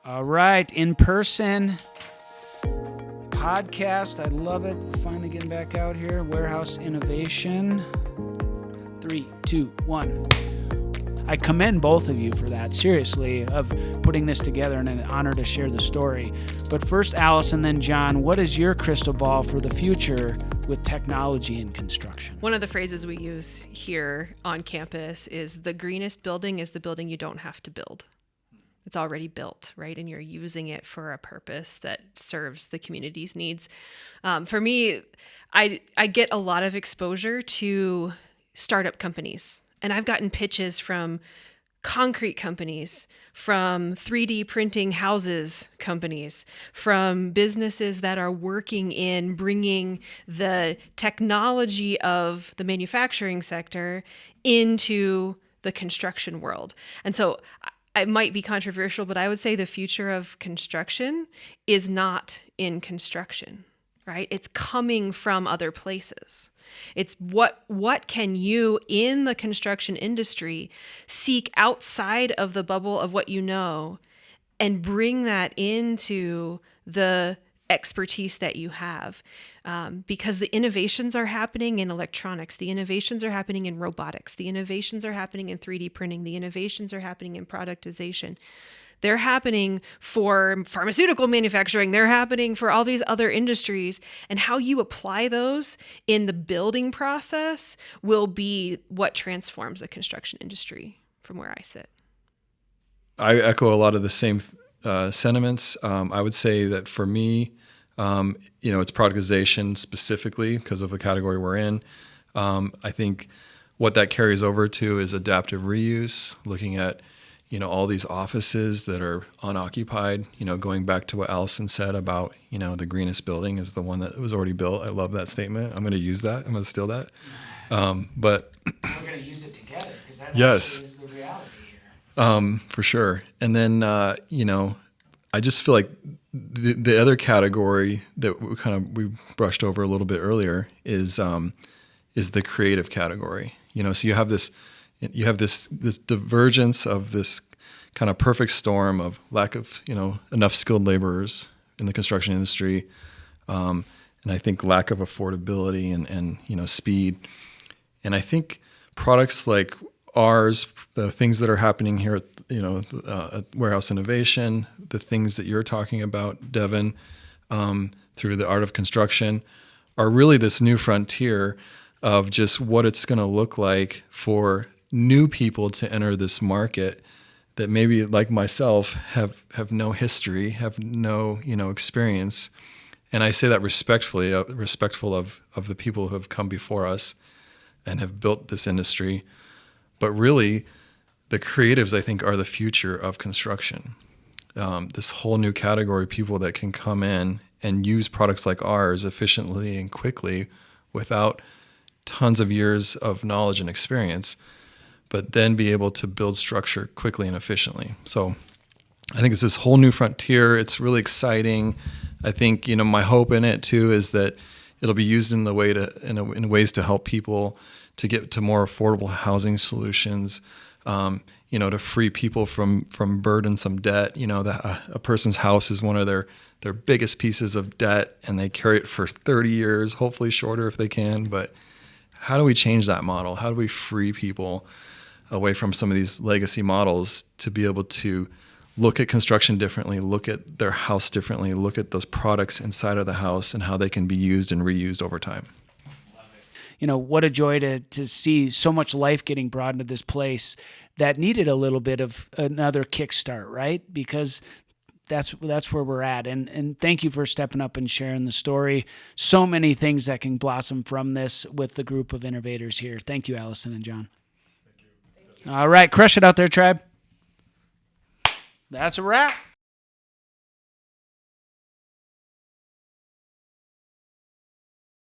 All right, in person podcast. I love it. Finally getting back out here. Warehouse Innovation. 3, 2, 1. I commend both of you for that, seriously, of putting this together, and an honor to share the story. But first, Allison, then John, what is your crystal ball for the future with technology in construction? One of the phrases we use here on campus is the greenest building is the building you don't have to build. It's already built, right? And you're using it for a purpose that serves the community's needs. For me, I get a lot of exposure to startup companies. And I've gotten pitches from concrete companies, from 3D printing houses companies, from businesses that are working in bringing the technology of the manufacturing sector into the construction world. And so it might be controversial, but I would say the future of construction is not in construction, right? It's coming from other places. It's what can you in the construction industry seek outside of the bubble of what you know and bring that into the expertise that you have. Because the innovations are happening in electronics, the innovations are happening in robotics, the innovations are happening in 3D printing, the innovations are happening in productization. They're happening for pharmaceutical manufacturing. They're happening for all these other industries. And how you apply those in the building process will be what transforms the construction industry from where I sit. I echo a lot of the same sentiments. I would say that for me, it's productization specifically because of the category we're in. I think what that carries over to is adaptive reuse, looking at all these offices that are unoccupied, going back to what Allison said about, the greenest building is the one that was already built. I love that statement. I'm going to use that. I'm going to steal that. But we're going to use it together because that yes, is the reality here. For sure. And then, I just feel like the other category that we brushed over a little bit earlier is the creative category. So you have this divergence of this kind of perfect storm of lack of, enough skilled laborers in the construction industry. And I think lack of affordability and speed. And I think products like ours, the things that are happening here at Warehouse Innovation, the things that you're talking about, Devin, through the art of construction, are really this new frontier of just what it's going to look like for new people to enter this market that maybe, like myself, have no history, have no experience. And I say that respectfully, respectful of the people who have come before us and have built this industry. But really, the creatives, I think, are the future of construction. This whole new category of people that can come in and use products like ours efficiently and quickly without tons of years of knowledge and experience, but then be able to build structure quickly and efficiently. So I think it's this whole new frontier. It's really exciting. I think, my hope in it too is that it'll be used in ways to help people to get to more affordable housing solutions, to free people from burdensome debt. That a person's house is one of their biggest pieces of debt, and they carry it for 30 years, hopefully shorter if they can. But how do we change that model? How do we free people away from some of these legacy models to be able to look at construction differently, look at their house differently, look at those products inside of the house and how they can be used and reused over time? What a joy to see so much life getting brought into this place that needed a little bit of another kickstart, right? Because that's where we're at. And thank you for stepping up and sharing the story. So many things that can blossom from this with the group of innovators here. Thank you, Allison and John. Thank you. All right, crush it out there, tribe. That's a wrap.